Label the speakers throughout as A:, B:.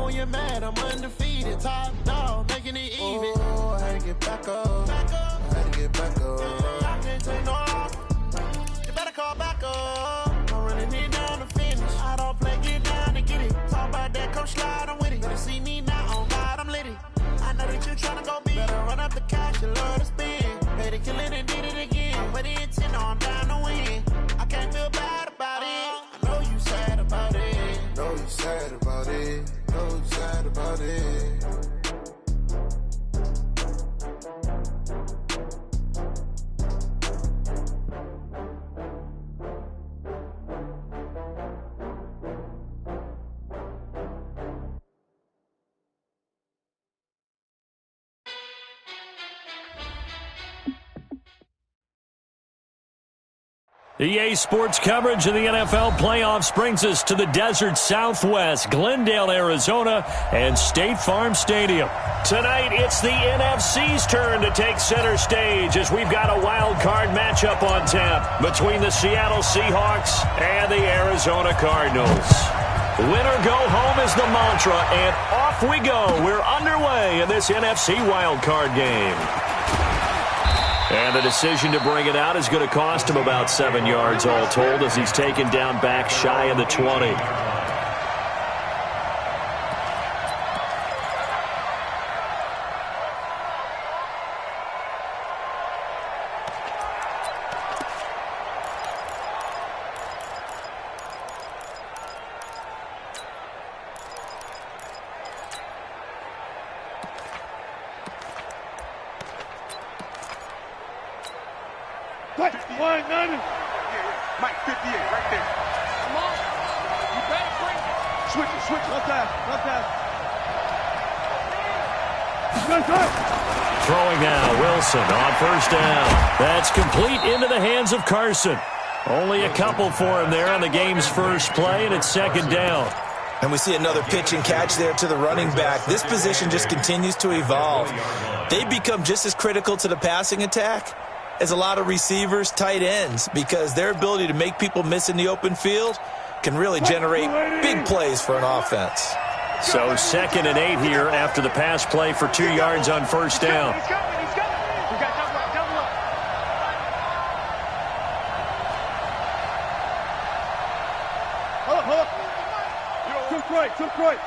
A: when you're mad, I'm undefeated. Top dog, making it even. Oh, I had to get back up. I had to get back up. I can't take no loss. You better call back up. I'm running it down to finish. I don't play, get down to get it. Talk about that, come slide, I'm with it. Better see me now, on God, I'm litty. I know that you tryna go big. Better run up the cash, you love to spend. Paid to kill it and did it again. But the intent, I'm down to win. I can't feel bad about it. I know you sad about it. Know you sad about it. Know you sad about it.
B: EA Sports coverage of the NFL playoffs brings us to the desert Southwest, Glendale, Arizona, and State Farm Stadium. Tonight, it's the NFC's turn to take center stage as we've got a wild card matchup on tap between the Seattle Seahawks and the Arizona Cardinals. Winner go home is the mantra, and off we go. We're underway in this NFC wild card game. And the decision to bring it out is going to cost him about 7 yards all told as he's taken down back shy of the 20.
C: Mike, 58, right there. Come on. You better bring it. Switch, left half.
B: Throwing now, Wilson on first down. That's complete into the hands of Carson. Only a couple for him there on the game's first play, and it's second down.
D: And we see another pitch and catch there to the running back. This position just continues to evolve. They become just as critical to the passing attack as a lot of receivers, tight ends, because their ability to make people miss in the open field can really generate big plays for an offense.
B: So 2nd and 8 here after the pass play for 2 yards on first down.
C: He's coming. We got double up. Hold up. Took right.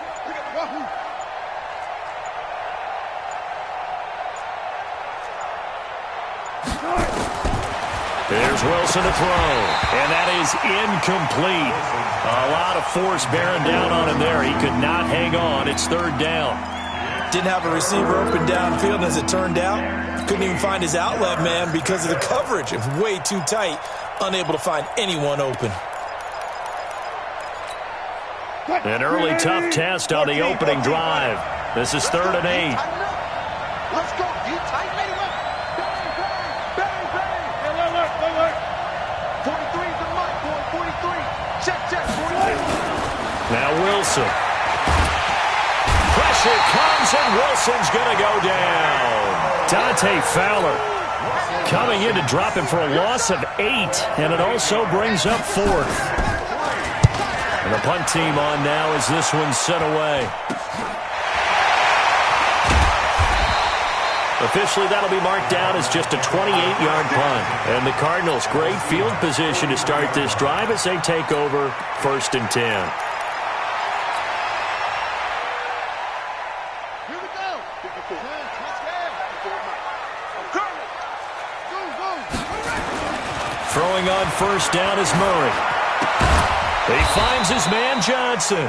B: There's Wilson to throw, and that is incomplete. A lot of force bearing down on him there. He could not hang on. It's third down.
D: Didn't have a receiver open downfield, and as it turned out, couldn't even find his outlet man because of the coverage. It was way too tight, unable to find anyone open.
B: An early tough test on the opening drive. This is 3rd and 8.
C: Let's go. You tight, man. Bang. 43's the mark, boy. 43. Check. 43.
B: Now Wilson. Pressure comes, and Wilson's going to go down. Dante Fowler coming in to drop him for a loss of 8, and it also brings up 4th. And the punt team on now as this one's sent away. Officially, that'll be marked down as just a 28-yard punt. And the Cardinals, great field position to start this drive as they take over 1st and 10.
C: Here we go.
B: Throwing on first down is Murray. He finds his man Johnson.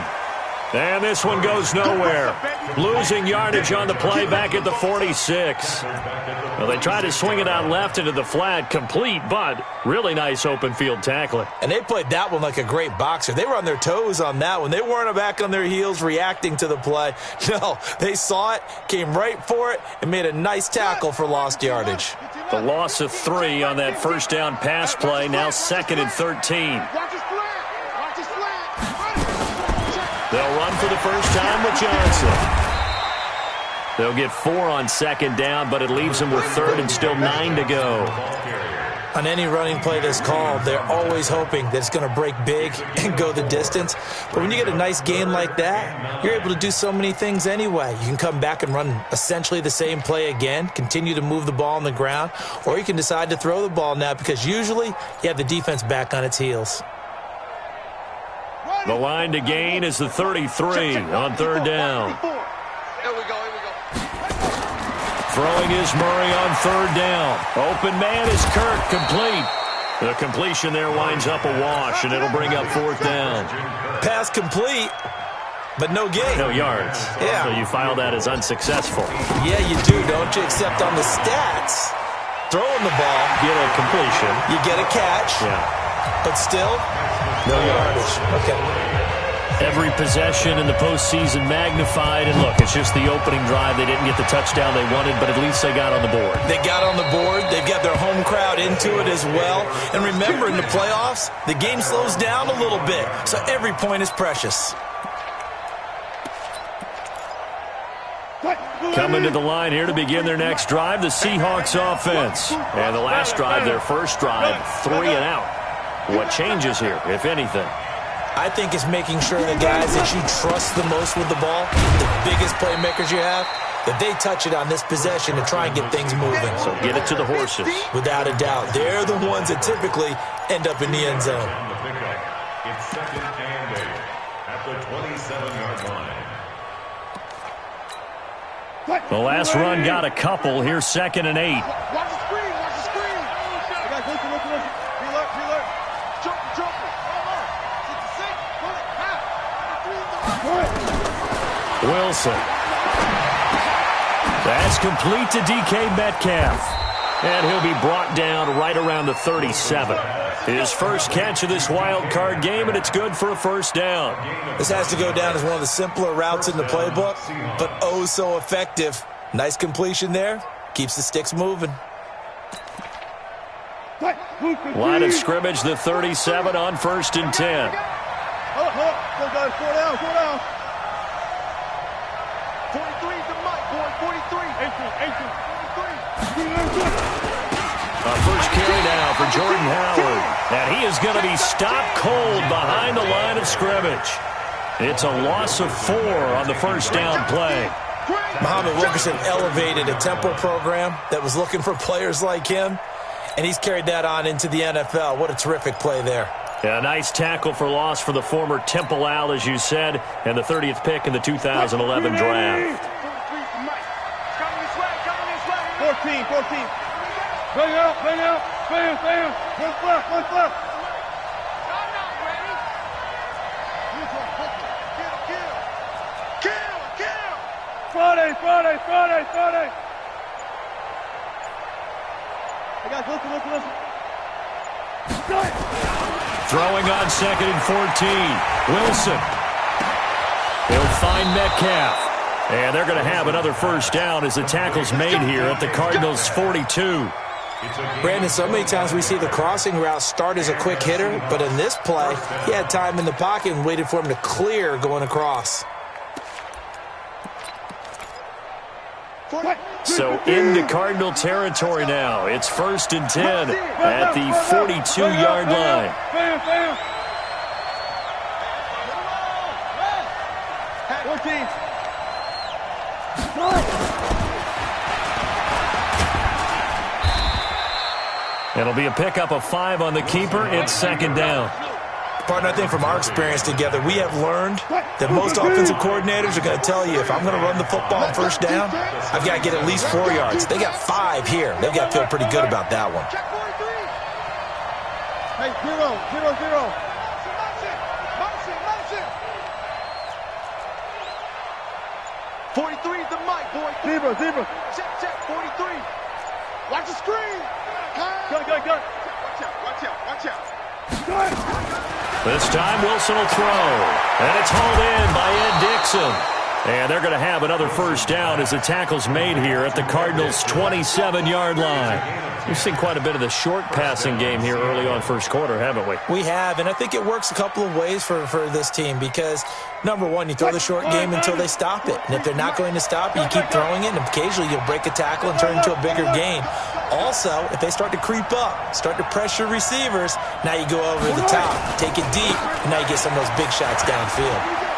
B: And this one goes nowhere. Losing yardage on the play back at the 46. Well, they tried to swing it out left into the flat, complete, but really nice open field tackling.
D: And they played that one like a great boxer. They were on their toes on that one. They weren't back on their heels reacting to the play. No, they saw it, came right for it, and made a nice tackle for lost yardage.
B: The loss of 3 on that first down pass play, now 2nd and 13. They'll run for the first time with Johnson. They'll get 4 on 2nd down, but it leaves them with 3rd and still 9 to go.
D: On any running play that's called, they're always hoping that it's going to break big and go the distance. But when you get a nice game like that, you're able to do so many things anyway. You can come back and run essentially the same play again, continue to move the ball on the ground, or you can decide to throw the ball now because usually you have the defense back on its heels.
B: The line to gain is the 33 on third down.
C: Here we go.
B: Throwing is Murray on third down. Open man is Kirk, complete. The completion there winds up a wash, and it'll bring up fourth down.
D: Pass complete, but no gain.
B: No yards.
D: Yeah.
B: So you file that as unsuccessful.
D: Yeah, you do, don't you? Except on the stats. Throwing the ball.
B: Get a completion.
D: You get a catch.
B: Yeah.
D: But still, no yardage. Okay.
B: Every possession in the postseason magnified. And look, it's just the opening drive. They didn't get the touchdown they wanted, but at least they got on the board.
D: They got on the board. They've got their home crowd into it as well. And remember, in the playoffs, the game slows down a little bit. So every point is precious.
B: Coming to the line here to begin their next drive, the Seahawks offense. And the last drive, their first drive, 3 and out. What changes here, if anything?
D: I think it's making sure the guys that you trust the most with the ball, the biggest playmakers you have, that they touch it on this possession to try and get things moving.
B: So get it to the horses.
D: Without a doubt. They're the ones that typically end up in the end zone.
E: It's second and 8 at the 27-yard line.
B: The last run got a couple. Here's second and 8.
C: Watch the screen. Listen. Reload. Jump.
B: Wilson. That's complete to DK Metcalf. And he'll be brought down right around the 37. His first catch of this wild card game, and it's good for a first down.
D: This has to go down as one of the simpler routes in the playbook, but oh so effective. Nice completion there. Keeps the sticks moving.
B: Line of scrimmage, the 37 on 1st and 10.
C: Hold up. 4 down. 43 to Mike, boy. 43. 18.
B: A first carry now for Jordan Howard. And he is going to be stopped cold behind the line of scrimmage. It's a loss of 4 on the first down play.
D: Muhammad Wilkerson elevated a tempo program that was looking for players like him, and he's carried that on into the NFL. What a terrific play there.
B: Yeah, a nice tackle for loss for the former Temple Owl, as you said, and the 30th pick in the 2011 draft.
C: 14. Bring out. Bam. What's left? Kill. Friday. I got listen.
B: Throwing on 2nd and 14. Wilson. He'll find Metcalf. And they're going to have another first down as the tackle's made here at the Cardinals' 42.
D: Brandon, so many times we see the crossing route start as a quick hitter, but in this play, he had time in the pocket and waited for him to clear going across.
B: So into Cardinal territory now. It's 1st and 10 at the 42-yard line.
C: Bam. 14.
B: It'll be a pickup of 5 on the keeper. It's 2nd down.
D: Partner, I think from our experience together, we have learned that most offensive coordinators are going to tell you, if I'm going to run the football on first down, I've got to get at least 4 yards. They got 5 here. They've got to feel pretty good about that one.
C: Hey, 0. 43 is the mic, boy. Zebra. Check, 43. Watch the screen. Go. Watch out.
B: This time Wilson will throw. And it's hauled in by Ed Dixon. And they're going to have another first down as the tackle's made here at the Cardinals' 27-yard line. We've seen quite a bit of the short passing game here early on first quarter, haven't we?
D: We have, and I think it works a couple of ways for this team because, number one, you throw the short game until they stop it. And if they're not going to stop it, you keep throwing it, and occasionally you'll break a tackle and turn into a bigger gain. Also, if they start to creep up, start to pressure receivers, now you go over the top, take it deep, and now you get some of those big shots downfield.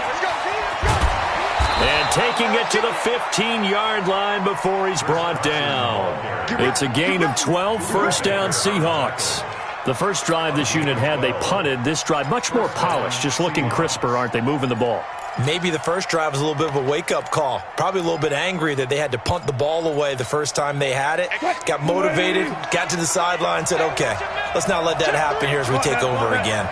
B: And taking it to the 15-yard line before he's brought down. It's a gain of 12, first down Seahawks. The first drive this unit had, they punted. This drive, much more polished, just looking crisper, aren't they, moving the ball?
D: Maybe the first drive was a little bit of a wake-up call. Probably a little bit angry that they had to punt the ball away the first time they had it. Got motivated, got to the sideline, said, okay, let's not let that happen here as we take over again.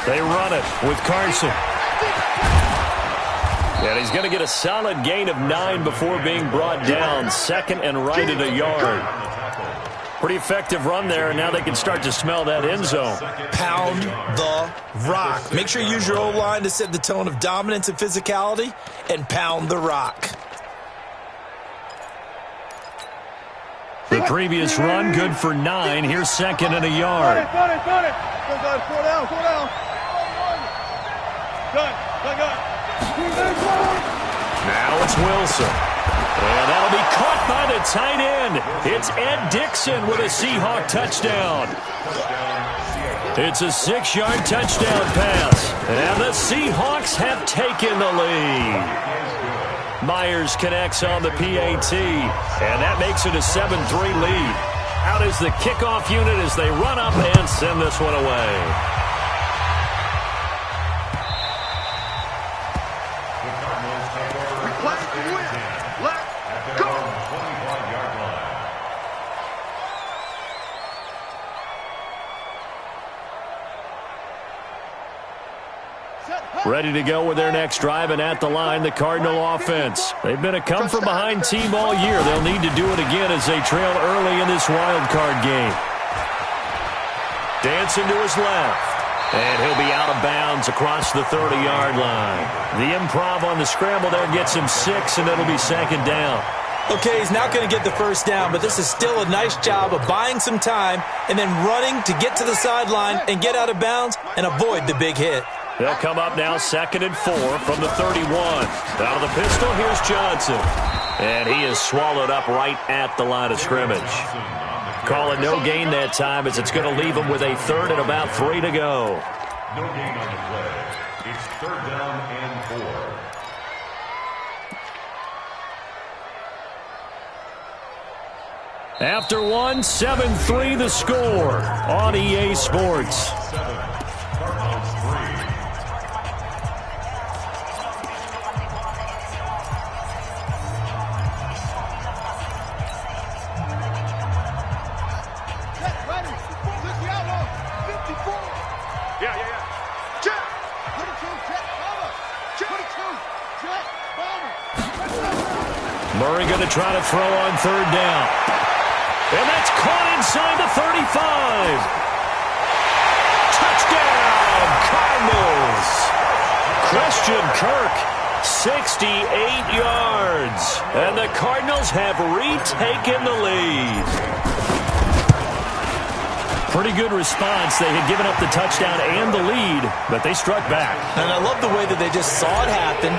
B: They run it with Carson. And he's going to get a solid gain of 9 before being brought down. Second and right at a yard. Pretty effective run there, and now they can start to smell that end zone.
D: Pound the rock. Make sure you use your O-line to set the tone of dominance and physicality, and pound the rock.
B: The previous run, good for 9. Here's second and a yard. Now it's Wilson. And that'll be caught by the tight end. It's Ed Dixon with a Seahawk touchdown. It's a 6-yard touchdown pass. And the Seahawks have taken the lead. Myers connects on the PAT, and that makes it a 7-3 lead. Out is the kickoff unit as they run up and send this one away. Ready to go with their next drive, and at the line, the Cardinal offense. They've been a come-from-behind team all year. They'll need to do it again as they trail early in this wild card game. Dancing to his left. And he'll be out of bounds across the 30-yard line. The improv on the scramble there gets him 6, and it'll be second down.
D: Okay, he's not going to get the first down, but this is still a nice job of buying some time and then running to get to the sideline and get out of bounds and avoid the big hit.
B: They'll come up now 2nd and 4 from the 31. Out of the pistol, here's Johnson. And he is swallowed up right at the line of scrimmage. Calling no gain that time as it's going to leave him with a 3rd and about 3 to go.
E: No gain on the play. It's 3rd down and 4.
B: After one, 7-3 the score on EA Sports. Murray going to try to throw on 3rd down. And that's caught inside the 35. Touchdown, Cardinals. Christian Kirk, 68 yards. And the Cardinals have retaken the lead. Pretty good response. They had given up the touchdown and the lead, but they struck back.
D: And I love the way that they just saw it happen,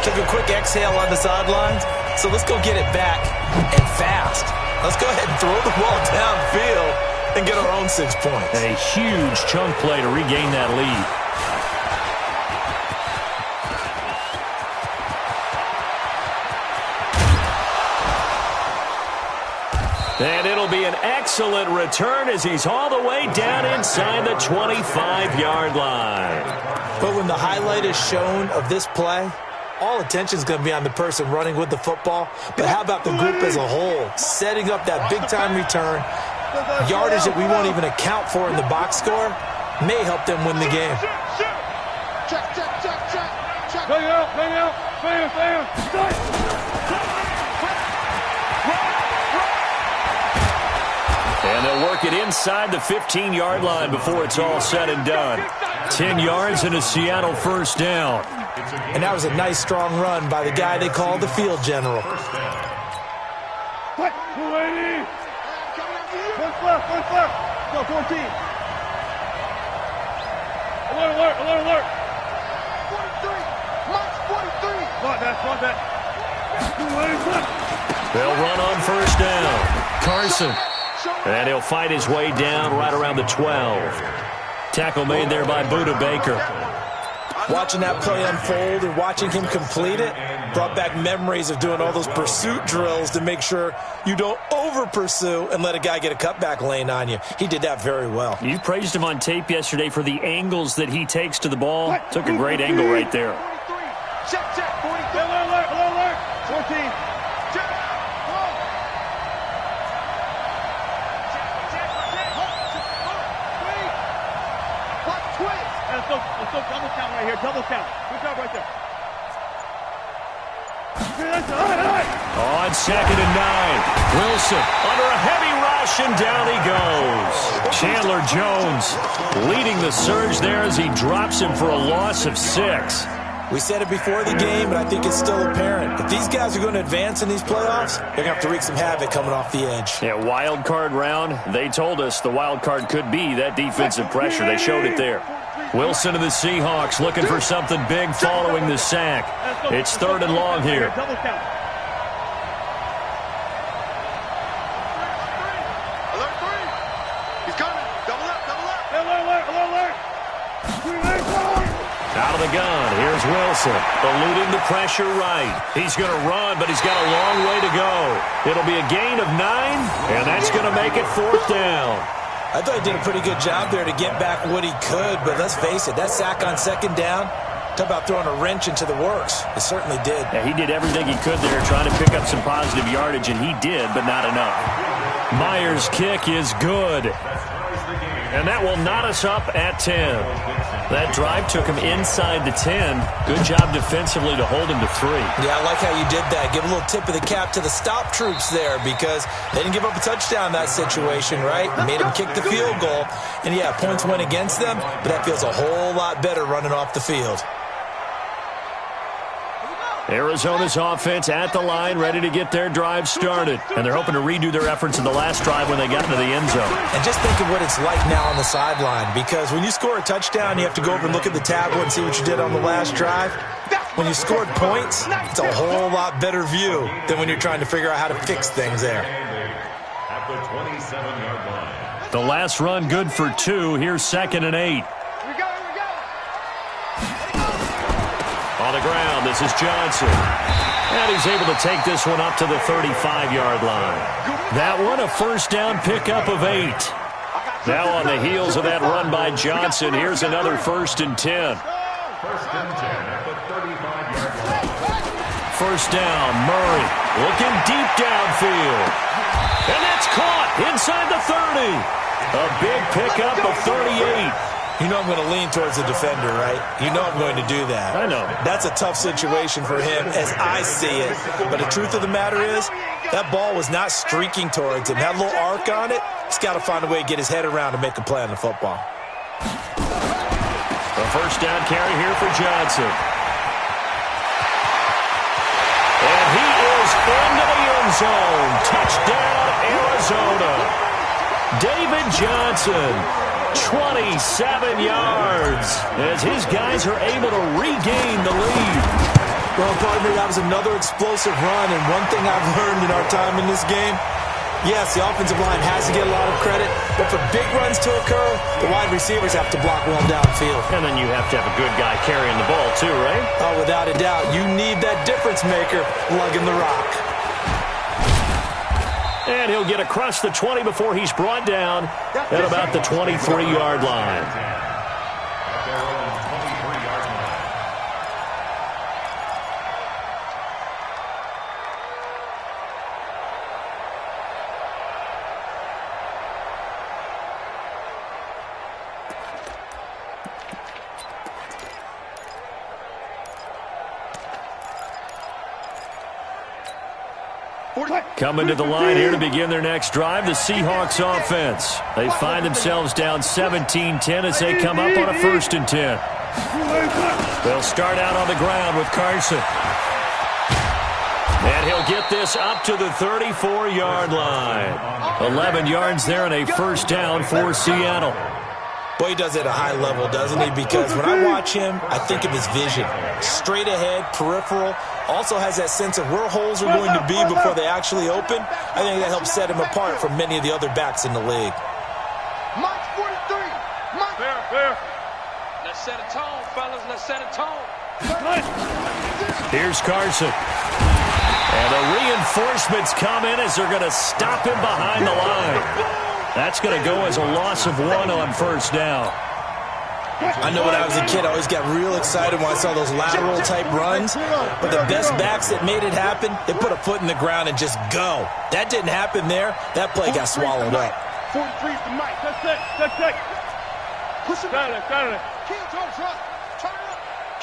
D: took a quick exhale on the sidelines. So let's go get it back and fast. Let's go ahead and throw the ball downfield and get our own 6 points.
B: A huge chunk play to regain that lead. And it'll be an excellent return as he's all the way down inside the 25-yard line.
D: But when the highlight is shown of this play, all attention is going to be on the person running with the football. But how about the group as a whole, setting up that big-time return, yardage that we won't even account for in the box score, may help them win the game.
C: Bang out, bang out, bang, bang.
B: make it inside the 15-yard line before it's all said and done. 10 yards and a Seattle first down.
D: And that was a nice, strong run by the guy they call the field general.
C: What? 280. What's left? Go, 14. Alert. 43. March 43. What that? 280.
B: They'll run on first down. Carson. And he'll fight his way down right around the 12. Tackle made there by Buda Baker.
D: Watching that play unfold and watching him complete it brought back memories of doing all those pursuit drills to make sure you don't over-pursue and let a guy get a cutback lane on you. He did that very well.
B: You praised him on tape yesterday for the angles that he takes to the ball. Took a great angle right there.
C: Check. 43. Alert. 14. Let's go double count right here. Double count. Good job right there.
B: On 2nd and 9. Wilson under a heavy rush, and down he goes. Chandler Jones leading the surge there as he drops him for a loss of 6.
D: We said it before the game, but I think it's still apparent. If these guys are going to advance in these playoffs, they're going to have to wreak some havoc coming off the edge.
B: Yeah, wild card round. They told us the wild card could be that defensive pressure. They showed it there. Wilson and the Seahawks looking for something big following the sack. It's 3rd and long here.
C: Double count. Alert 3. He's coming. Double up. Alert.
B: Out of the gun, here's Wilson, eluding the pressure right. He's going to run, but he's got a long way to go. It'll be a gain of 9, and that's going to make it 4th down.
D: I thought he did a pretty good job there to get back what he could, but let's face it, that sack on 2nd down, talk about throwing a wrench into the works. It certainly did.
B: Yeah, he did everything he could there, trying to pick up some positive yardage, and he did, but not enough. Myers' kick is good. And that will knot us up at 10. That drive took him inside the 10. Good job defensively to hold him to 3.
D: Yeah, I like how you did that. Give a little tip of the cap to the stop troops there because they didn't give up a touchdown in that situation, right? Made them kick the field goal. And, yeah, points went against them, but that feels a whole lot better running off the field.
B: Arizona's offense at the line, ready to get their drive started. And they're hoping to redo their efforts in the last drive when they got into the end zone.
D: And just think of what it's like now on the sideline, because when you score a touchdown, you have to go over and look at the tablet and see what you did on the last drive. When you scored points, it's a whole lot better view than when you're trying to figure out how to fix things there.
E: At the 27-yard line.
B: The last run good for 2. Here's 2nd and 8. On the ground, this is Johnson. And he's able to take this one up to the 35-yard line. That one, a first down pickup of 8. Now on the heels of that run by Johnson, here's another 1st and 10.
E: 1st and 10 at the 35-yard line.
B: First down, Murray looking deep downfield. And that's caught inside the 30. A big pickup of 38.
D: You know I'm going to lean towards the defender, right? You know I'm going to do that.
B: I know.
D: That's a tough situation for him as I see it. But the truth of the matter is, that ball was not streaking towards him. That little arc on it, he's got to find a way to get his head around and make a play on the football.
B: A first down carry here for Johnson. And he is into the end zone. Touchdown, Arizona. David Johnson. 27 yards as his guys are able to regain the lead.
D: Well, partner, that was another explosive run, and one thing I've learned in our time in this game, yes, the offensive line has to get a lot of credit, but for big runs to occur, the wide receivers have to block well downfield.
B: And then you have to have a good guy carrying the ball too, right?
D: Oh, without a doubt. You need that difference maker lugging the rock.
B: And he'll get across the 20 before he's brought down at about the 23-yard line.
E: At their own 23-yard line.
B: Coming to the line here to begin their next drive, the Seahawks offense. They find themselves down 17-10 as they come up on a 1st and 10. They'll start out on the ground with Carson. And he'll get this up to the 34-yard line. 11 yards there and a 1st down for Seattle.
D: Boy, he does it at a high level, doesn't he? Because when I watch him, I think of his vision. Straight ahead, peripheral. Also has that sense of where holes are going to be before they actually open. I think that helps set him apart from many of the other backs in the league.
C: Mike 43. Mike. Fair.
F: Let's set a tone, fellas. Let's set a tone.
B: Here's Carson. And the reinforcements come in as they're going to stop him behind the line. That's going to go as a loss of 1 on 1st down.
D: I know when I was a kid, I always got real excited when I saw those lateral-type runs. But the best backs that made it happen, they put a foot in the ground and just go. That didn't happen there. That play got swallowed up.
C: 43's the Mike. That's it. Push him down there. Kill, turn up.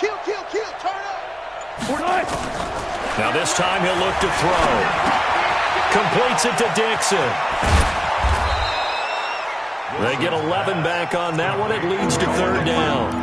C: Kill, turn up.
B: Now this time he'll look to throw. Completes it to Dixon. They get 11 back on that one. It leads to 3rd down.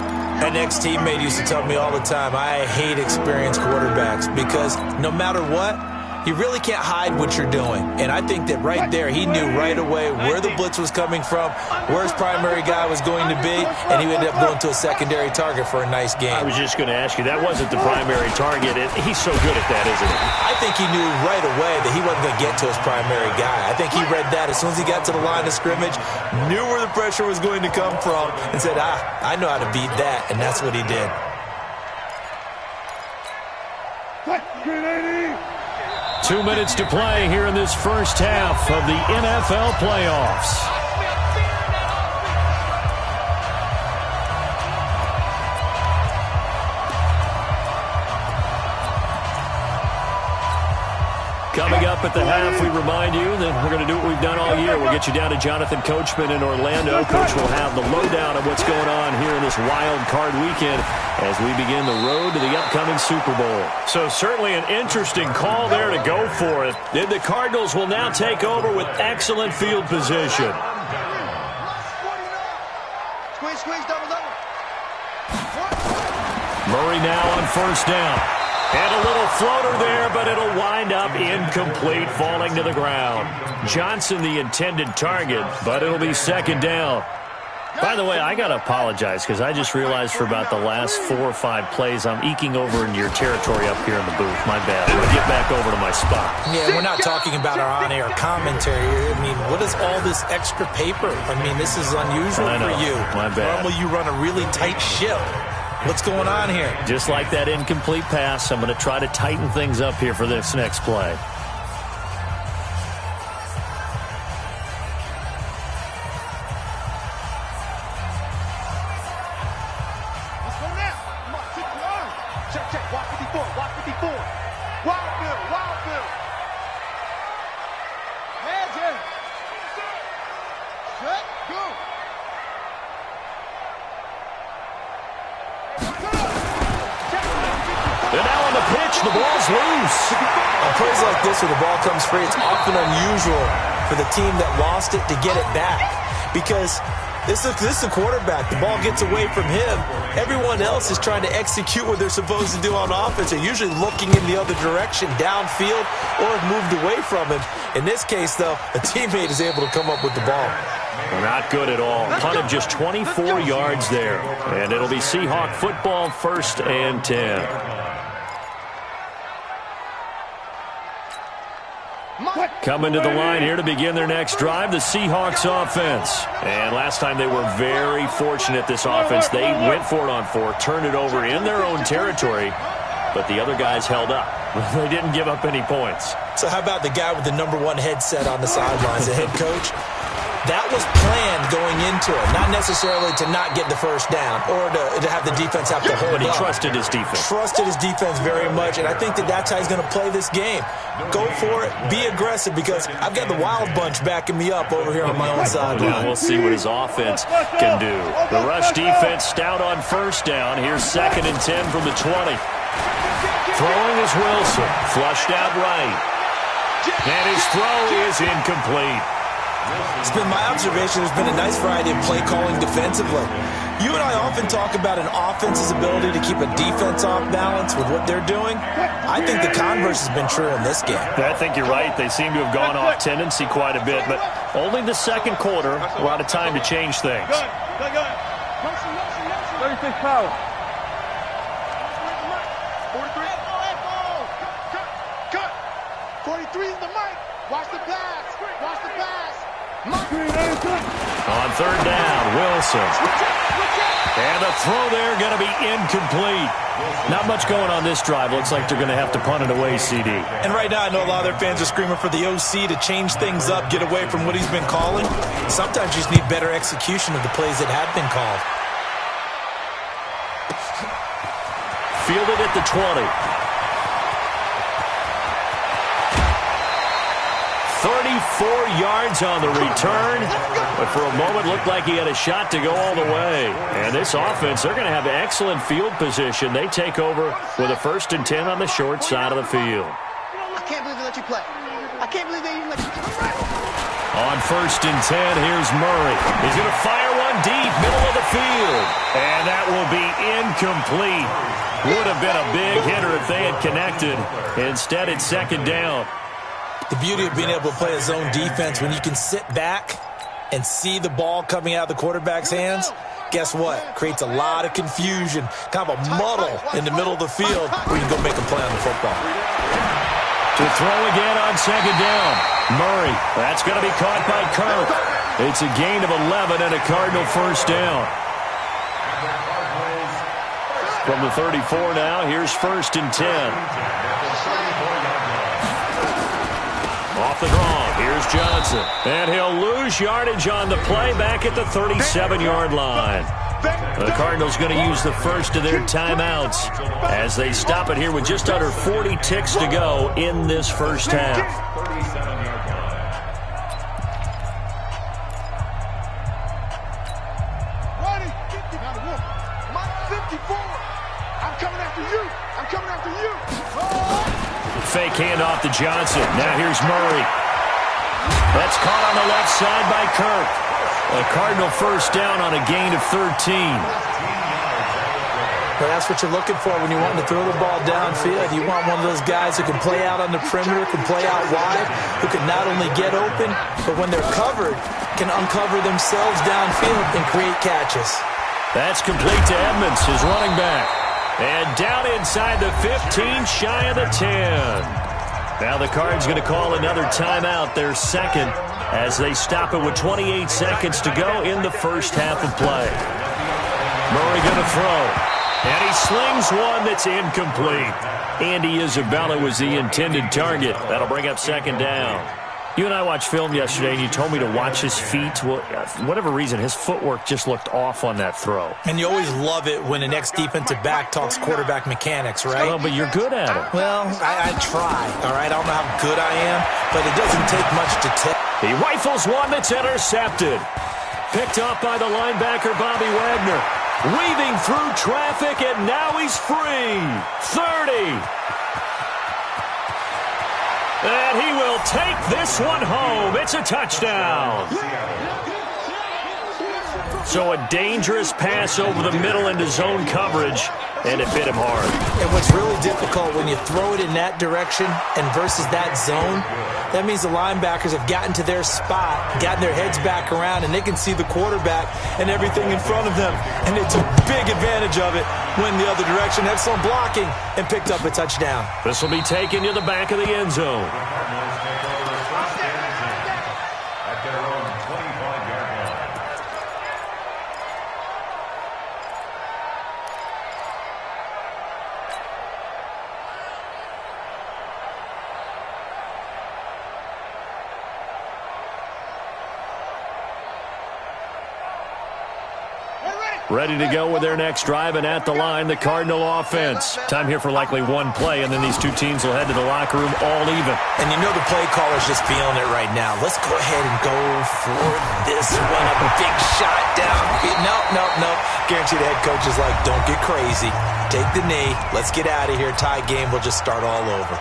D: An ex-teammate used to tell me all the time, I hate experienced quarterbacks because no matter what, you really can't hide what you're doing. And I think that right there, he knew right away where the blitz was coming from, where his primary guy was going to be, and he ended up going to a secondary target for a nice game.
B: I was just going to ask you, that wasn't the primary target. He's so good at that, isn't he?
D: I think he knew right away that he wasn't going to get to his primary guy. I think he read that as soon as he got to the line of scrimmage, knew where the pressure was going to come from, and said, I know how to beat that, and that's what he did.
C: Green 80.
B: 2 minutes to play here in this 1st half of the NFL playoffs. Coming up at the half, we remind you that we're going to do what we've done all year. We'll get you down to Jonathan Coachman in Orlando. Coach will have the lowdown of what's going on here in this wild card weekend as we begin the road to the upcoming Super Bowl. So certainly an interesting call there to go for it. Then the Cardinals will now take over with excellent field position.
C: Squeeze, double.
B: Murray now on 1st down. And a little floater there, but it'll wind up incomplete, falling to the ground. Johnson the intended target, but it'll be 2nd down. By the way, I got to apologize because I just realized for about the last 4 or 5 plays, I'm eking over into your territory up here in the booth. My bad. I'm going to get back over to my spot.
D: Yeah, we're not talking about our on-air commentary. I mean, what is all this extra paper? I mean, this is unusual for you.
B: My bad.
D: Normally you run a really tight ship. What's going on here?
B: Just like that incomplete pass, I'm going to try to tighten things up here for this next play.
C: Let's go now. Come on, keep your arm. Check. Walk 54. Wild Bill. Hands in. Set, go.
B: And now on the pitch, the ball's loose.
D: On plays like this where the ball comes free, it's often unusual for the team that lost it to get it back. Because this is a quarterback. The ball gets away from him. Everyone else is trying to execute what they're supposed to do on offense. They're usually looking in the other direction, downfield, or have moved away from him. In this case, though, a teammate is able to come up with the ball.
B: Not good at all. Punted just 24 yards there. And it'll be Seahawk football, 1st and 10. Coming to the line here to begin their next drive, the Seahawks offense. And last time they were very fortunate, this offense. They went for it on 4, turned it over in their own territory, but the other guys held up. They didn't give up any points.
D: So how about the guy with the #1 headset on the sidelines, the head coach? That was planned going into it, not necessarily to not get the 1st down or to have the defense have to hold up.
B: But he trusted his defense.
D: Trusted his defense very much, and I think that's how he's going to play this game. Go for it. Be aggressive because I've got the wild bunch backing me up over here on my own sideline.
B: Well, we'll see what his offense can do. The rush defense stout on 1st down. Here's 2nd and 10 from the 20. Throwing is Wilson. Flushed out right. And his throw is incomplete.
D: It's been my observation there's been a nice variety of play calling defensively. You and I often talk about an offense's ability to keep a defense off balance with what they're doing. I think the converse has been true in this game.
B: I think you're right. They seem to have gone off tendency quite a bit, but only the second quarter, a lot of time to change things.
C: Good. 36 power. 43. Cut. 43 is the mic. Watch the pass.
B: On third down, Wilson. And the throw there going to be incomplete. Not much going on this drive. Looks like they're going to have to punt it away, CD.
D: And right now, I know a lot of their fans are screaming for the OC to change things up, get away from what he's been calling. Sometimes you just need better execution of the plays that have been called.
B: Fielded at the 20. 34 yards on the return, but for a moment looked like he had a shot to go all the way. And this offense, they're going to have excellent field position. They take over with a 1st and 10 on the short side of the field.
G: I can't believe they let you play. I can't believe they even let you play.
B: On 1st and 10, here's Murray. He's going to fire one deep, middle of the field. And that will be incomplete. Would have been a big hitter if they had connected. Instead, it's 2nd down.
D: The beauty of being able to play a zone defense when you can sit back and see the ball coming out of the quarterback's hands, guess what? Creates a lot of confusion, kind of a muddle in the middle of the field where you can go make a play on the football.
B: To throw again on 2nd down. Murray, that's going to be caught by Kirk. It's a gain of 11 and a Cardinal 1st down. From the 34 now, here's 1st and 10. Off the draw, here's Johnson. And he'll lose yardage on the play back at the 37-yard line. The Cardinals going to use the first of their timeouts as they stop it here with just under 40 ticks to go in this first half.
E: 37-yard line.
C: Ronnie, 50. Mike, 54. I'm coming after you.
B: Fake handoff to Johnson. Now here's Murray. That's caught on the left side by Kirk. A Cardinal 1st down on a gain of 13.
D: But that's what you're looking for when you want to throw the ball downfield. You want one of those guys who can play out on the perimeter, can play out wide, who can not only get open, but when they're covered, can uncover themselves downfield and create catches.
B: That's complete to Edmonds, his running back. And down inside the 15, shy of the 10. Now the Cards going to call another timeout, their 2nd, as they stop it with 28 seconds to go in the first half of play. Murray going to throw. And he slings one that's incomplete. Andy Isabella was the intended target. That'll bring up 2nd down. You and I watched film yesterday, and you told me to watch his feet. Well, for whatever reason, his footwork just looked off on that throw.
D: And you always love it when the next defensive back talks quarterback mechanics, right?
B: Well, but you're good at it.
D: Well, I try, all right? I don't know how good I am, but it doesn't take much to tell.
B: He rifles one that's intercepted. Picked up by the linebacker, Bobby Wagner. Weaving through traffic, and now he's free. 30. And he will take this one home. It's a touchdown. So a dangerous pass over the middle into zone coverage, and it hit him hard.
D: And what's really difficult when you throw it in that direction and versus that zone, that means the linebackers have gotten to their spot, gotten their heads back around, and they can see the quarterback and everything in front of them. And they took big advantage of it, went the other direction, had some blocking, and picked up a touchdown.
B: This will be taken to the back of the end zone.
E: At their own 25-yard line.
B: Ready to go with their next drive, and at the line, the Cardinal offense. Time here for likely one play, and then these two teams will head to the locker room all even.
D: And you know the play caller's just feeling it right now. Let's go ahead and go for this one. A big shot down. No. Guarantee the head coach is like, don't get crazy. Take the knee. Let's get out of here. Tie game. We'll just start all over.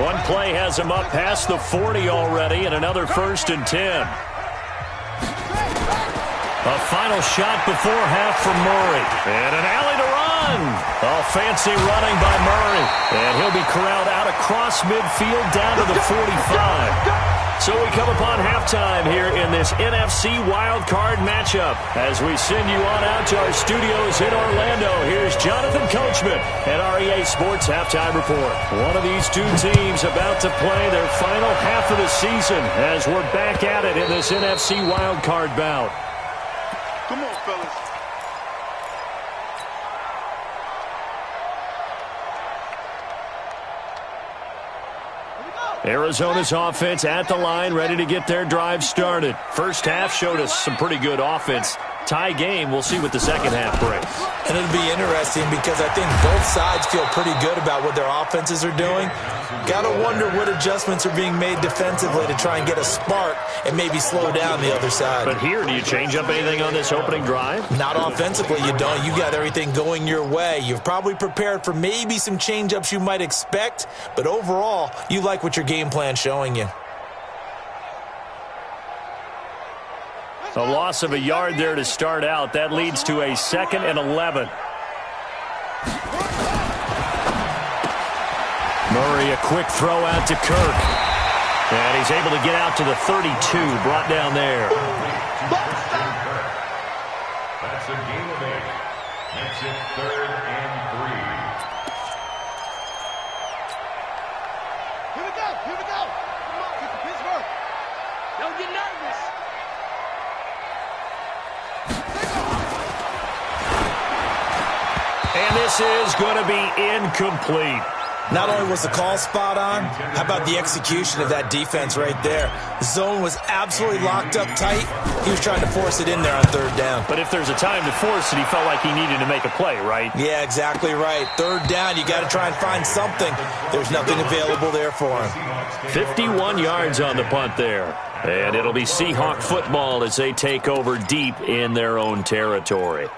B: One play has him up past the 40 already, and another 1st and 10. A final shot before half from Murray. And an alley to run. Oh, fancy running by Murray. And he'll be corralled out across midfield down to the 45. So we come upon halftime here in this NFC wildcard matchup. As we send you on out to our studios in Orlando, here's Jonathan Coachman at REA Sports Halftime Report. One of these two teams about to play their final half of the season as we're back at it in this NFC wildcard bout.
C: Come on, fellas.
B: Arizona's offense at the line, ready to get their drive started. First half showed us some pretty good offense. Tie game, we'll see what the second half brings.
D: And it'll be interesting because I think both sides feel pretty good about what their offenses are doing. Got to wonder what adjustments are being made defensively to try and get a spark and maybe slow down the other side.
B: But here, do you change up anything on this opening drive?
D: Not offensively, you don't. You got everything going your way. You've probably prepared for maybe some change-ups you might expect, but overall, you like what your game plan's showing you.
B: A loss of a yard there to start out. That leads to a 2nd and 11. Murray, a quick throw out to Kirk. And he's able to get out to the 32, brought down there.
E: That's a gain of 8. Makes it 3rd and 3.
C: Here we go. Here we go. Come on, get the Pittsburgh. Don't get nervous.
B: And this is going to be incomplete.
D: Not only was the call spot on, how about the execution of that defense right there? The zone was absolutely locked up tight. He was trying to force it in there on 3rd down.
B: But if there's a time to force it, he felt like he needed to make a play, right?
D: Yeah, exactly right. 3rd down, you got to try and find something. There's nothing available there for him.
B: 51 yards on the punt there. And it'll be Seahawk football as they take over deep in their own territory.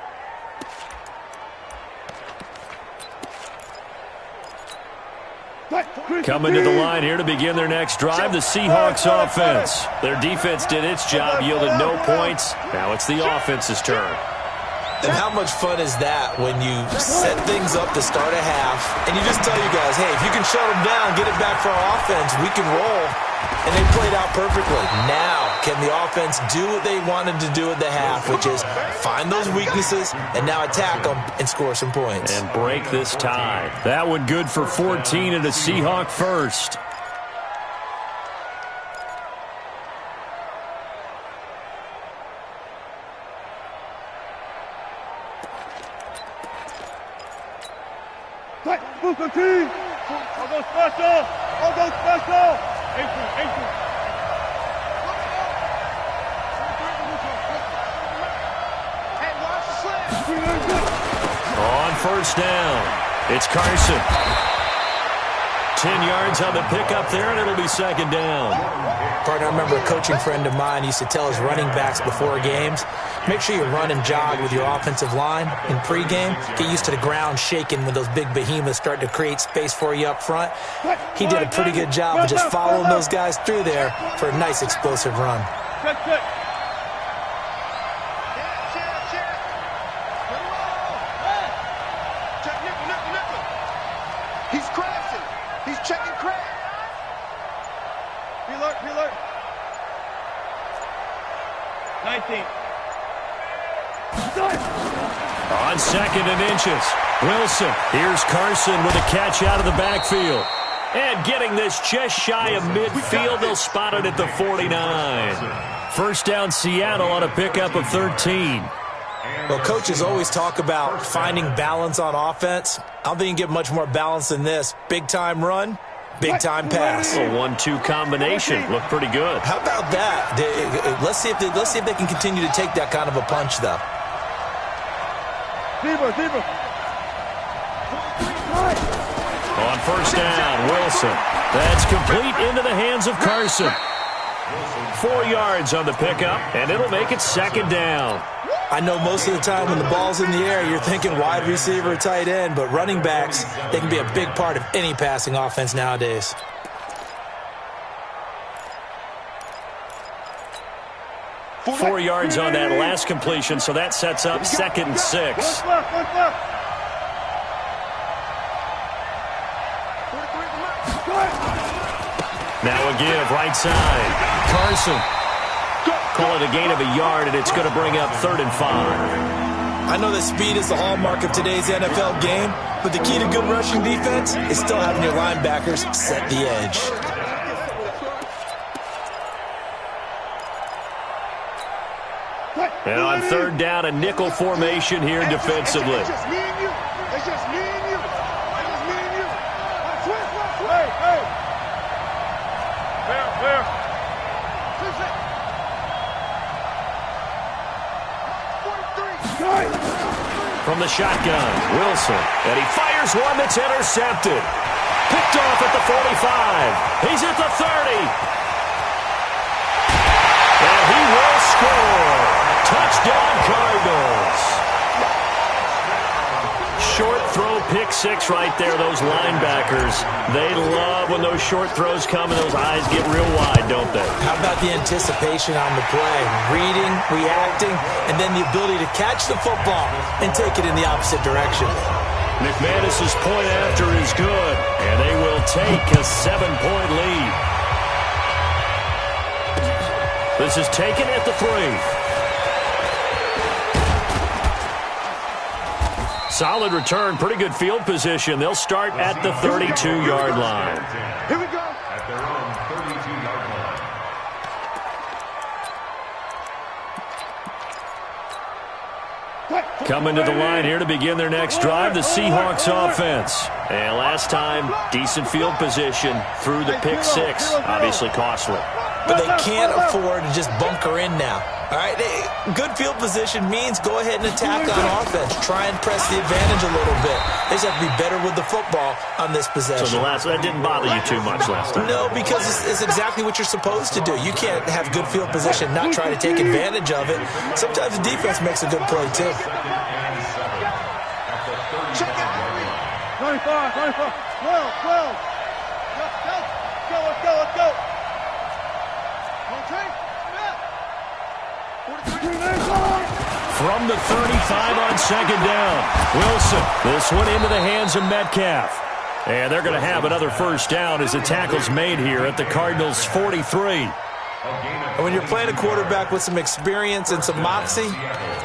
B: Coming to the line here to begin their next drive, the Seahawks offense. Their defense did its job, yielded no points. Now it's the offense's turn.
D: And how much fun is that when you set things up to start a half and you just tell you guys, hey, if you can shut them down, get it back for our offense, we can roll. And they played out perfectly. Now, can the offense do what they wanted to do at the half, which is find those weaknesses and now attack them and score some points.
B: And break this tie. That one good for 14 and a Seahawk first.
C: Booker T. I'll go special. I'll go special. 18.
B: On 1st down, it's Carson. 10 yards on the pickup there, and it'll be 2nd down.
D: Partner, I remember a coaching friend of mine used to tell his running backs before games, make sure you run and jog with your offensive line in pregame. Get used to the ground shaking when those big behemoths start to create space for you up front. He did a pretty good job of just following those guys through there for a nice explosive run.
C: Check. He's crashing. He's checking crash. Be alert. 19.
B: On 2nd and inches, Wilson. Here's Carson with a catch out of the backfield. And getting this just shy of midfield, they'll spot it at the 49. 1st down Seattle on a pickup of 13.
D: Well, coaches always talk about finding balance on offense. I don't think you can get much more balance than this. Big-time run, big-time pass.
B: A 1-2 combination. Looked pretty good.
D: How about that? Let's see if they can continue to take that kind of a punch, though.
C: Zebra.
B: On 1st down, Wilson. That's complete into the hands of Carson. 4 yards on the pickup, and it'll make it 2nd down.
D: I know most of the time when the ball's in the air, you're thinking wide receiver, tight end, but running backs, they can be a big part of any passing offense nowadays.
B: 4 yards on that last completion, so that sets up 2nd and 6. Now a give, right side. Carson. Call it a gain of a yard, and it's going to bring up 3rd and 5.
D: I know that speed is the hallmark of today's NFL game, but the key to good rushing defense is still having your linebackers set the edge.
B: And on 3rd down, a nickel formation here defensively.
C: It's just me and you. It's just me and you. It's just me and you. Hey, hey. Where?
B: From the shotgun, Wilson. And he fires one that's intercepted. Picked off at the 45. He's at the 30. And he will score. Touchdown, Cardinals. Short throw, pick 6 right there, those linebackers. They love when those short throws come and those eyes get real wide, don't they?
D: How about the anticipation on the play? Reading, reacting, and then the ability to catch the football and take it in the opposite direction.
B: McManus's point after is good, and they will take a 7-point lead. This is taken at the 3. Solid return, pretty good field position. They'll start at the 32-yard line.
C: Here we go.
E: At their own 32-yard line.
B: Coming to the line here to begin their next drive, the Seahawks offense. And last time, decent field position through the pick 6. Obviously costly.
D: But they can't afford to just bunker in now. All right, good field position means go ahead and attack on offense. Try and press the advantage a little bit. They just have to be better with the football on this possession.
B: So that didn't bother you too much last time?
D: No, because it's exactly what you're supposed to do. You can't have good field position, not try to take advantage of it. Sometimes the defense makes a good play, too.
C: Check it. 25. 12. Let's go.
B: From the 35 on 2nd down, Wilson. This one into the hands of Metcalf. And they're going to have another 1st down as the tackle's made here at the Cardinals' 43.
D: And when you're playing a quarterback with some experience and some moxie,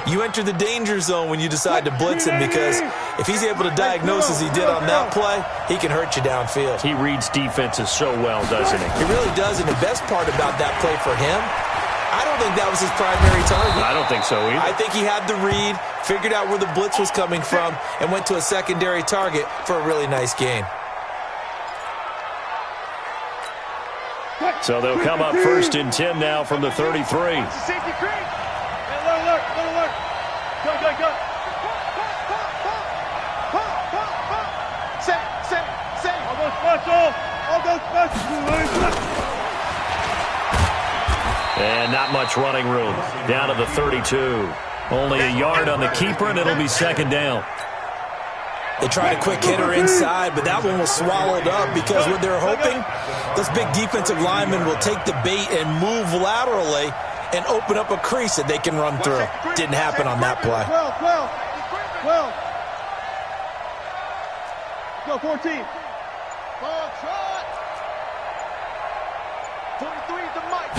D: you enter the danger zone when you decide to blitz him, because if he's able to diagnose as he did on that play, he can hurt you downfield.
B: He reads defenses so well, doesn't he?
D: He really does, and the best part about that play for him, I don't think that was his primary target.
B: I don't think so either.
D: I think he had the read, figured out where the blitz was coming from, and went to a secondary target for a really nice gain.
B: So they'll come up 1st and 10 now from the 33.
C: Safety creek. Alert. Go. Say. All go special.
B: And not much running room. Down to the 32. Only a yard on the keeper, and it'll be 2nd down.
D: They tried a quick hitter inside, but that one was swallowed up because what they're hoping, those big defensive linemen will take the bait and move laterally and open up a crease that they can run through. Didn't happen on that play.
C: 12. Go, 14. Ball trot. 43 to Mike.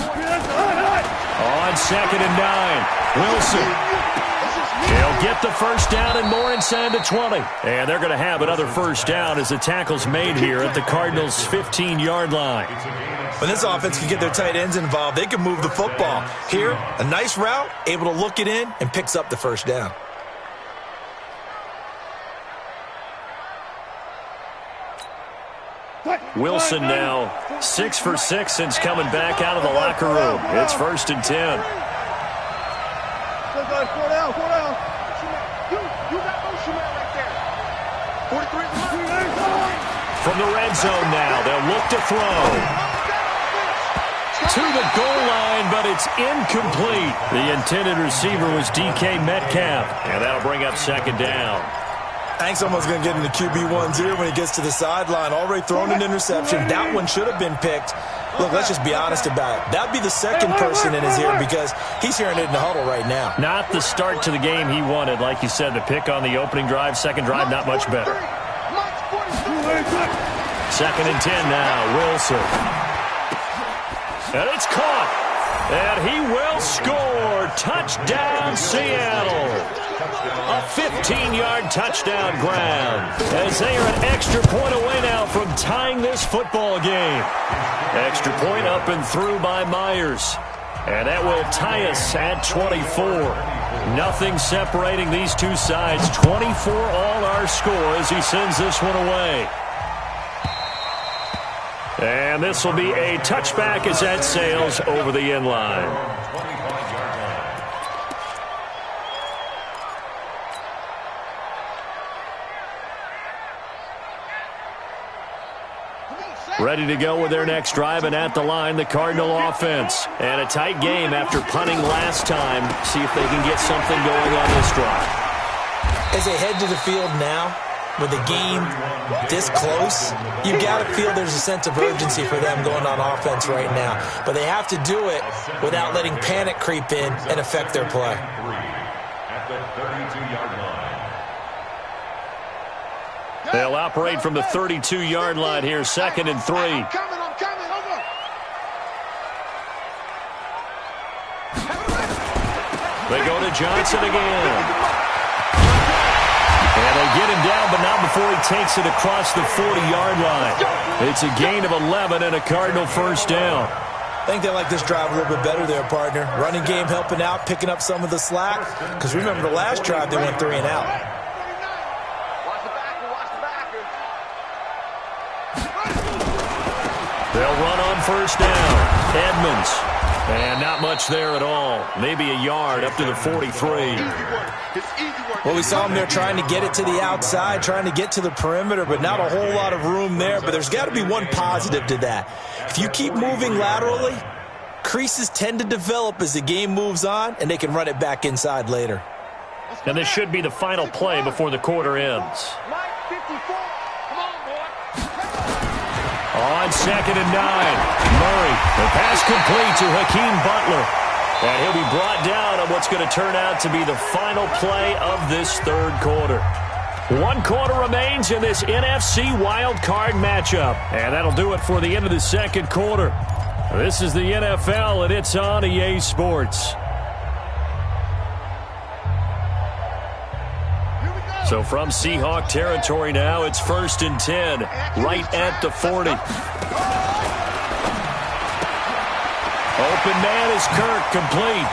B: On 2nd and 9, Wilson. He'll get the 1st down and more inside the 20. And they're going to have another 1st down as the tackle's made here at the Cardinals' 15-yard line.
D: When this offense can get their tight ends involved, they can move the football. Here, a nice route, able to look it in, and picks up the 1st down.
B: Wilson now 6 for 6 since coming back out of the locker room. It's 1st and 10.
C: Four down. You got motion man right there. 43.
B: From the red zone now, they'll look to throw. To the goal line, but it's incomplete. The intended receiver was DK Metcalf, and that'll bring up 2nd down.
D: Hank's almost going to get into QB1's ear when he gets to the sideline. Already thrown an interception. That one should have been picked. Look, let's just be honest about it. That'd be the second person in his ear because he's hearing it in the huddle right now.
B: Not the start to the game he wanted. Like you said, the pick on the opening drive, second drive, not much better. 2nd and 10 now, Wilson. And it's caught. And he will score. Touchdown, Seattle. A 15-yard touchdown grab. As they are an extra point away now from tying this football game. Extra point up and through by Myers. And that will tie us at 24. Nothing separating these two sides. 24 all our score as he sends this one away. And this will be a touchback as that sails over the end line. Ready to go with their next drive, and at the line, the Cardinal offense. And a tight game after punting last time. See if they can get something going on this drive.
D: As they head to the field now, with the game this close, you've got to feel there's a sense of urgency for them going on offense right now. But they have to do it without letting panic creep in and affect their play.
E: At the 32-yard line.
B: They'll operate from the 32-yard line here, 2nd and 3.
C: I'm coming, over.
B: They go to Johnson again. And they get him down, but not before he takes it across the 40-yard line. It's a gain of 11 and a Cardinal first down.
D: I think they like this drive a little bit better there, partner. Running game helping out, picking up some of the slack. Because remember, the last drive, they went 3 and out.
B: They'll run on first down. Edmonds. And not much there at all. Maybe a yard up to the 43.
D: Well, we saw him there trying to get it to the outside, trying to get to the perimeter, but not a whole lot of room there. But there's got to be one positive to that. If you keep moving laterally, creases tend to develop as the game moves on, and they can run it back inside later.
B: And this should be the final play before the quarter ends. On 2nd and 9, Murray. The pass complete to Hakeem Butler. And he'll be brought down on what's going to turn out to be the final play of this third quarter. 1 quarter remains in this NFC wild card matchup. And that'll do it for the end of the second quarter. This is the NFL, and it's on EA Sports. So from Seahawk territory now, it's 1st and 10, right at the 40. Open man is Kirk, complete.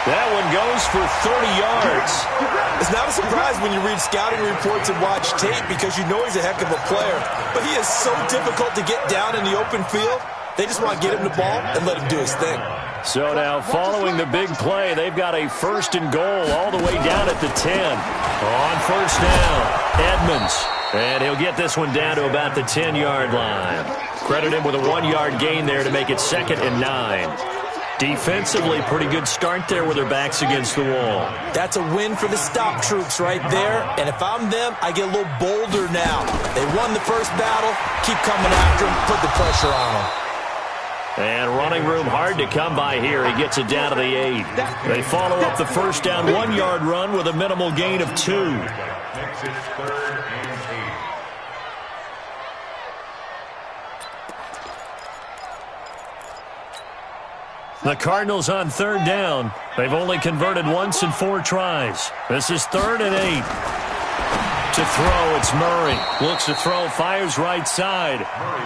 B: That one goes for 30 yards.
D: It's not a surprise when you read scouting reports and watch tape because you know he's a heck of a player. But he is so difficult to get down in the open field. They just want to get him the ball and let him do his thing.
B: So now following the big play, they've got a 1st and goal all the way down at the 10. On first down, Edmonds. And he'll get this one down to about the 10-yard line. Credit him with a 1-yard gain there to make it 2nd and 9. Defensively, pretty good start there with their backs against the wall.
D: That's a win for the stop troops right there. And if I'm them, I get a little bolder now. They won the first battle. Keep coming after them. Put the pressure on them.
B: And running room hard to come by here. He gets it down to the 8. They follow up the first down 1-yard run with a minimal gain of 2.
E: Makes it 3rd and 8.
B: The Cardinals on 3rd down. They've only converted once in 4 tries. This is 3rd and 8. To throw, it's Murray. Looks to throw, fires right side.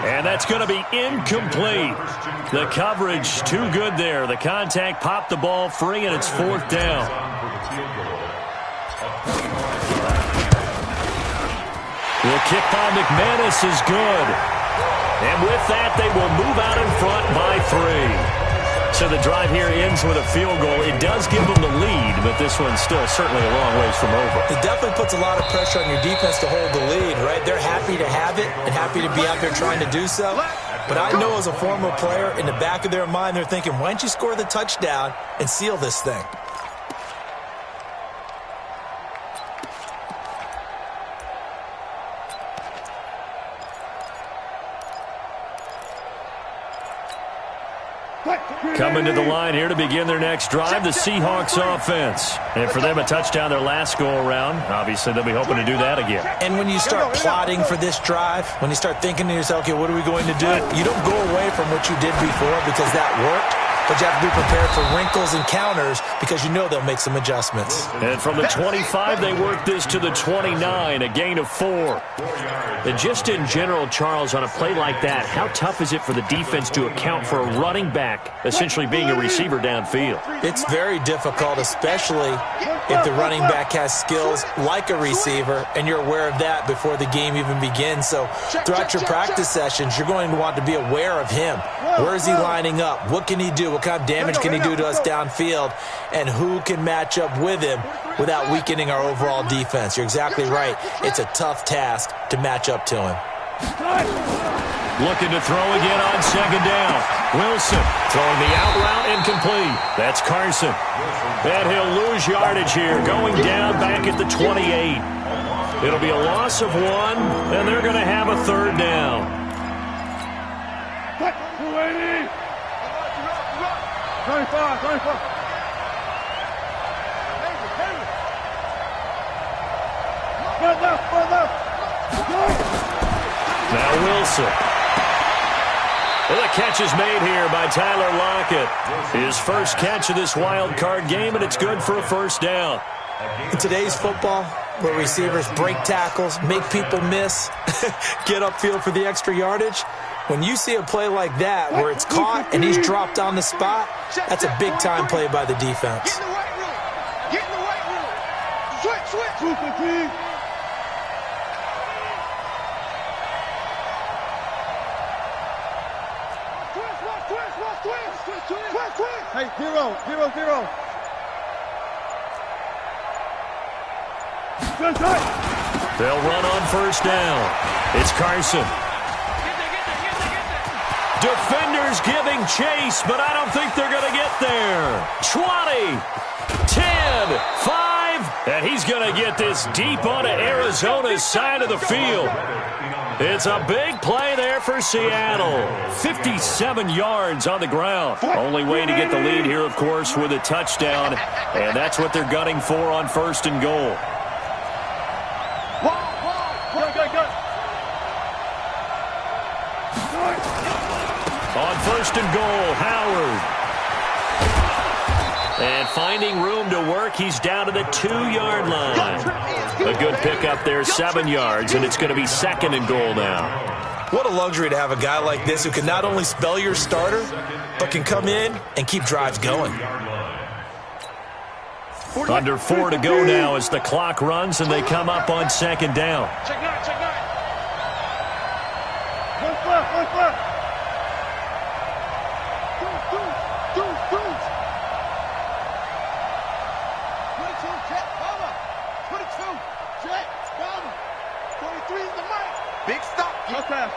B: And that's going to be incomplete. The coverage too good there. The contact popped the ball free, and it's 4th down. The kick by McManus is good. And with that, they will move out in front by 3. So the drive here ends with a field goal. It does give them the lead, but this one's still certainly a long ways from over.
D: It definitely puts a lot of pressure on your defense to hold the lead, right? They're happy to have it and happy to be out there trying to do so. But I know as a former player, in the back of their mind, they're thinking, why don't you score the touchdown and seal this thing?
B: Coming to the line here to begin their next drive, the Seahawks offense. And for them, a touchdown their last go-around. Obviously, they'll be hoping to do that again.
D: And when you start plotting for this drive, when you start thinking to yourself, okay, what are we going to do? You don't go away from what you did before because that worked. But you have to be prepared for wrinkles and counters because you know they'll make some adjustments.
B: And from the 25, they work this to the 29, a gain of 4. And just in general, Charles, on a play like that, how tough is it for the defense to account for a running back essentially being a receiver downfield?
D: It's very difficult, especially if the running back has skills like a receiver, and you're aware of that before the game even begins. So throughout your practice sessions, you're going to want to be aware of him. Where is he lining up? What can he do? What kind of damage can he do to us downfield? And who can match up with him without weakening our overall defense? You're exactly right. It's a tough task to match up to him.
B: Looking to throw again on second down. Wilson throwing the out route incomplete. That's Carson. And he'll lose yardage here, going down back at the 28. It'll be a loss of 1, and they're going to have a third down.
C: 25.
B: Now Wilson. Well, the catch is made here by Tyler Lockett. His first catch of this wild card game, and it's good for a first down.
D: In today's football, where receivers break tackles, make people miss, get upfield for the extra yardage, when you see a play like that where it's caught and he's dropped on the spot, that's a big-time play by the defense.
C: Get in the weight room. Get in the weight room. Switch. Twist. Hey, 0.
B: They'll run on first down. It's Carson. Defenders giving chase, but I don't think they're going to get there. 20, 10, 5, and he's going to get this deep onto Arizona's side of the field. It's a big play there for Seattle. 57 yards on the ground. Only way to get the lead here, of course, with a touchdown, and that's what they're gunning for on first and goal. On first and goal, Howard. And finding room to work, he's down to the 2-yard line. A good pickup there, 7 yards, and it's going to be second and goal now.
D: What a luxury to have a guy like this who can not only spell your starter, but can come in and keep drives going.
B: Under 4 to go now as the clock runs, and they come up on second down.
C: Check nine. One left. Big stop. Left pass.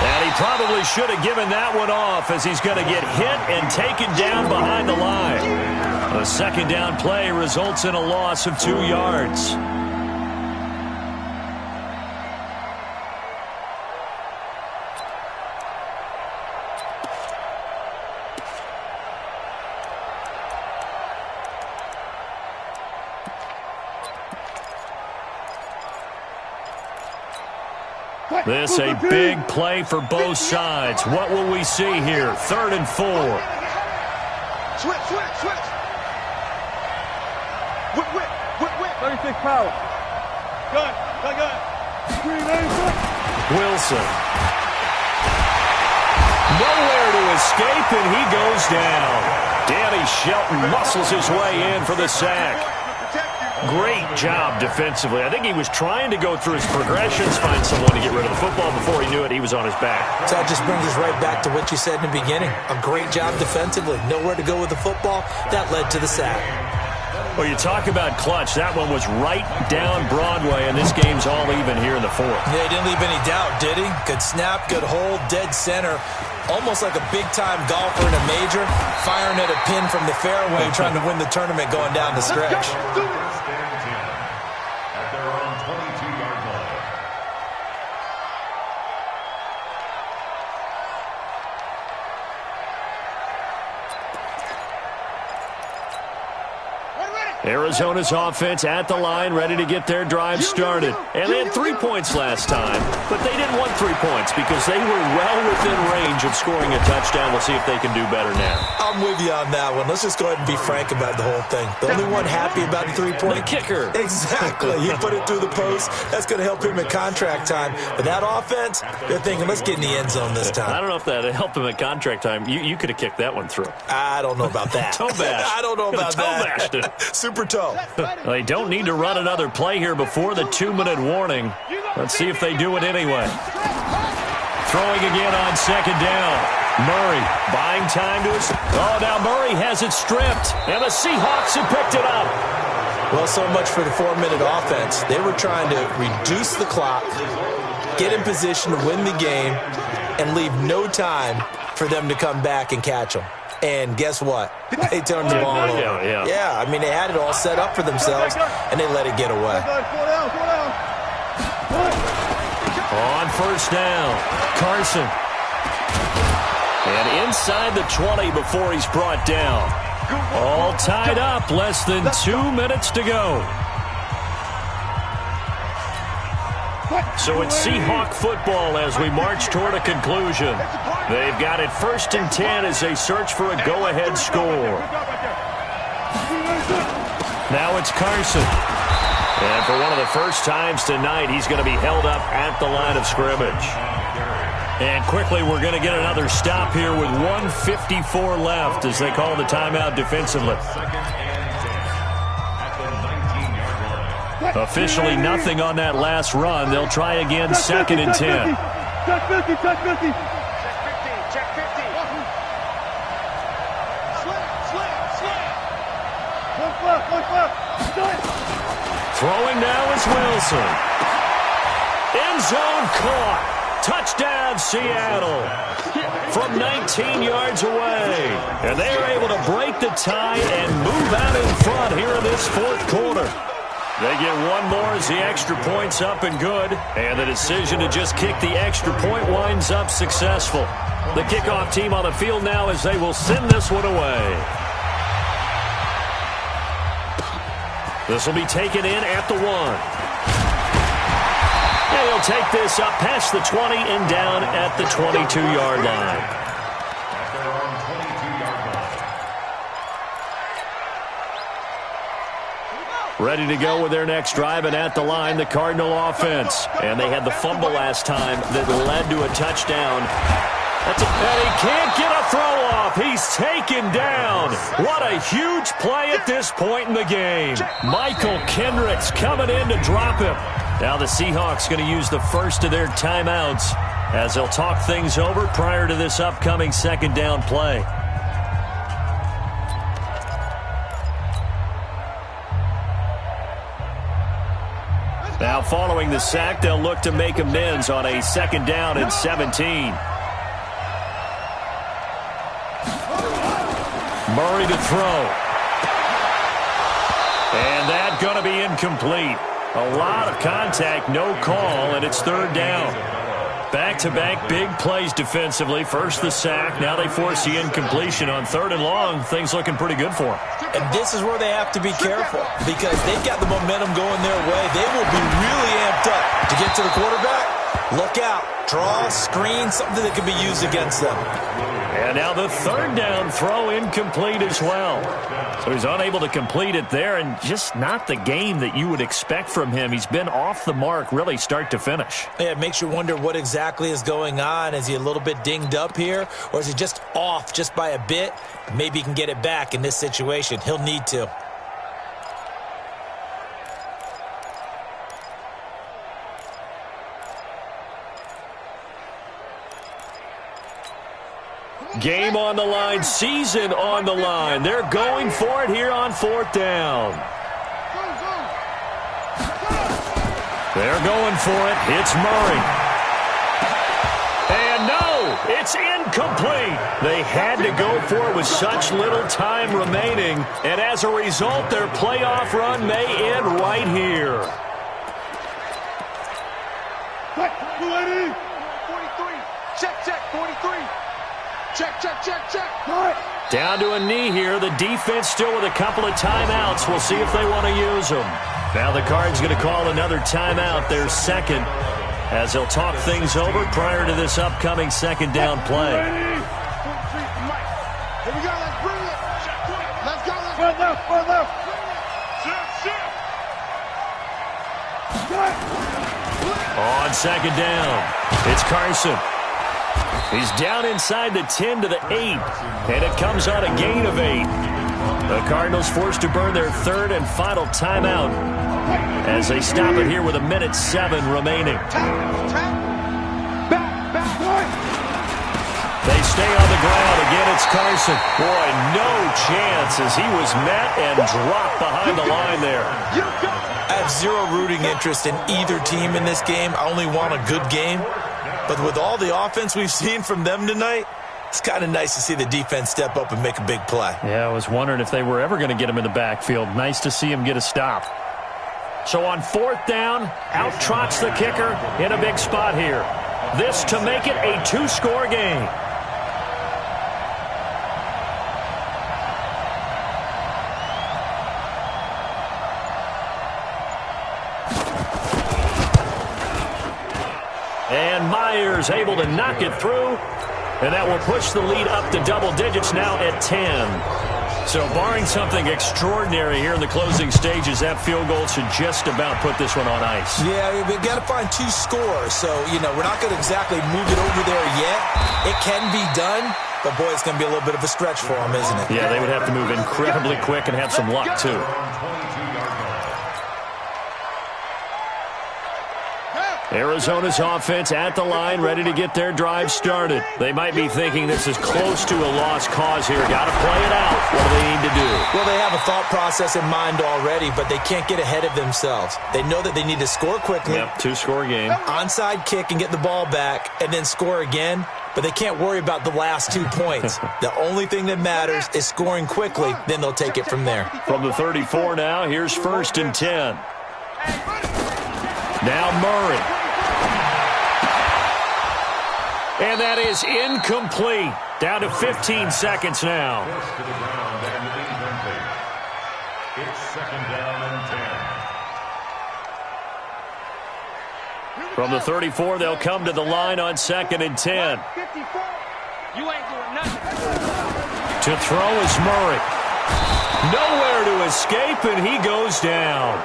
B: And he probably should have given that one off as he's going to get hit and taken down behind the line. A second down play results in a loss of 2 yards. This a big play for both sides. What will we see here? 3rd and 4.
C: Switch. Whip. 36 power. Gun.
B: Wilson. Nowhere to escape, and he goes down. Danny Shelton muscles his way in for the sack. Great job defensively. I think he was trying to go through his progressions, find someone to get rid of the football. Before he knew it, he was on his back.
D: So that just brings us right back to what you said in the beginning. A great job defensively. Nowhere to go with the football. That led to the sack.
B: Well, you talk about clutch. That one was right down Broadway, and this game's all even here in the 4th.
D: Yeah, he didn't leave any doubt, did he? Good snap, good hold, dead center. Almost like a big-time golfer in a major, firing at a pin from the fairway, trying to win the tournament going down the stretch.
B: Arizona's offense at the line, ready to get their drive started. And they had 3 points last time, but they didn't want 3 points because they were well within range of scoring a touchdown. We'll see if they can do better now.
D: I'm with you on that one. Let's just go ahead and be frank about the whole thing. The only one happy about the 3-point.
B: The kicker.
D: Exactly. He put it through the post. That's going to help him at contract time. But that offense, they're thinking, let's get in the end zone this time.
B: I don't know if that helped him at contract time. You could have kicked that one through.
D: I don't know about that.
B: Toe bash.
D: I don't know about
B: toe
D: that.
B: Bashed it.
D: Super toe.
B: They don't need to run another play here before the 2-minute warning. Let's see if they do it anyway. Throwing again on second down. Murray buying time to us. Oh, now Murray has it stripped, and the Seahawks have picked it up.
D: Well, so much for the 4-minute offense. They were trying to reduce the clock, get in position to win the game, and leave no time for them to come back and catch them. And guess what? They turned the ball over. Yeah, I mean, they had it all set up for themselves, and they let it get away.
B: On first down, Carson. And inside the 20 before he's brought down. All tied up, less than 2 minutes to go. So it's Seahawk football as we march toward a conclusion. They've got it 1st and 10 as they search for a go-ahead score. Now it's Carson. And for one of the first times tonight, he's going to be held up at the line of scrimmage. And quickly, we're going to get another stop here with 1:54 left as they call the timeout defensively. Officially nothing on that last run. They'll try again 2nd and 10.
C: Check 50, check 50.
G: Check 50. Slam.
C: One.
B: Throwing now is Wilson. End zone caught. Touchdown, Seattle. From 19 yards away. And they are able to break the tie and move out in front here in this 4th quarter. They get one more as the extra point's up and good. And the decision to just kick the extra point winds up successful. The kickoff team on the field now as they will send this one away. This will be taken in at the 1. And he'll take this up past the 20 and down at the 22-yard line. Ready to go with their next drive, and at the line, the Cardinal offense. And they had the fumble last time that led to a touchdown. And he can't get a throw off. He's taken down. What a huge play at this point in the game. Michael Kendricks coming in to drop him. Now the Seahawks going to use the first of their timeouts as they'll talk things over prior to this upcoming 2nd down play. Now following the sack, they'll look to make amends on a 2nd down and 17. Murray to throw. And that going to be incomplete. A lot of contact, no call, and it's 3rd down. Back-to-back big plays defensively. First the sack, now they force the incompletion on 3rd and long. Things looking pretty good for them.
D: And this is where they have to be careful because they've got the momentum going their way. They will be really amped up to get to the quarterback. Look out. Draw, screen, something that can be used against them.
B: And now the 3rd down throw incomplete as well. So he's unable to complete it there, and just not the game that you would expect from him. He's been off the mark really start to finish.
D: Yeah, it makes you wonder what exactly is going on. Is he a little bit dinged up here, or is he just off just by a bit? Maybe he can get it back in this situation. He'll need to.
B: Game on the line, season on the line. They're going for it here on 4th down. They're going for it. It's Murray. And no, it's incomplete. They had to go for it with such little time remaining. And as a result, their playoff run may end right here.
G: 43. Check, 43. Check.
C: All right.
B: Down to a knee here. The defense still with a couple of timeouts. We'll see if they want to use them. Now the Card's going to call another timeout, their second, as they'll talk things over prior to this upcoming second down play.
C: Here we go. Let's bring it. Let's go. Let's go. Front left.
B: On second down, it's Carson. He's down inside the 10 to the 8, and it comes on a gain of 8. The Cardinals forced to burn their third and final timeout as they stop it here with 1:07 remaining. They stay on the ground. Again, it's Carson. Boy, no chance as he was met and dropped behind the line there.
D: I have zero rooting interest in either team in this game. I only want a good game. But with all the offense we've seen from them tonight, it's kind of nice to see the defense step up and make a big play.
B: Yeah, I was wondering if they were ever going to get him in the backfield. Nice to see him get a stop. So on fourth down, out trots the kicker in a big spot here. This to make it a 2-score game. And Myers able to knock it through. And that will push the lead up to double digits now at 10. So barring something extraordinary here in the closing stages, that field goal should just about put this one on ice.
D: Yeah, we've got to find 2 scores. So, we're not going to exactly move it over there yet. It can be done, but, boy, it's going to be a little bit of a stretch for them, isn't it?
B: Yeah, they would have to move incredibly quick and have some luck, too. Arizona's offense at the line, ready to get their drive started. They might be thinking this is close to a lost cause here. Got to play it out. What do they need to do?
D: Well, they have a thought process in mind already, but they can't get ahead of themselves. They know that they need to score quickly.
B: Yep, 2-score game.
D: Onside kick and get the ball back, and then score again. But they can't worry about the last 2 points. The only thing that matters is scoring quickly. Then they'll take it from there.
B: From the 34 now, here's 1st and 10. Now Murray. And that is incomplete. Down to 15 seconds now.
E: It's 2nd down and 10.
B: From the 34, they'll come to the line on 2nd and 10.
F: You ain't doing nothing.
B: To throw is Murray. Nowhere to escape, and he goes down.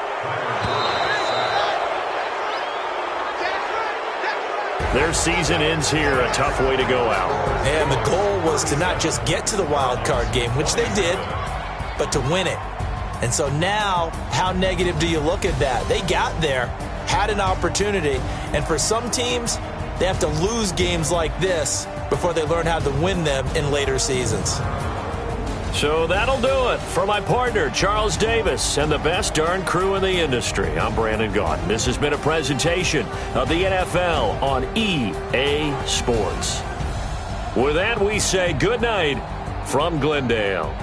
B: Their season ends here. A tough way to go out.
D: And the goal was to not just get to the wild card game, which they did, but to win it. And so now, how negative do you look at that? They got there, had an opportunity, and for some teams, they have to lose games like this before they learn how to win them in later seasons.
B: So that'll do it for my partner, Charles Davis, and the best darn crew in the industry. I'm Brandon Gaudin. This has been a presentation of the NFL on EA Sports. With that, we say good night from Glendale.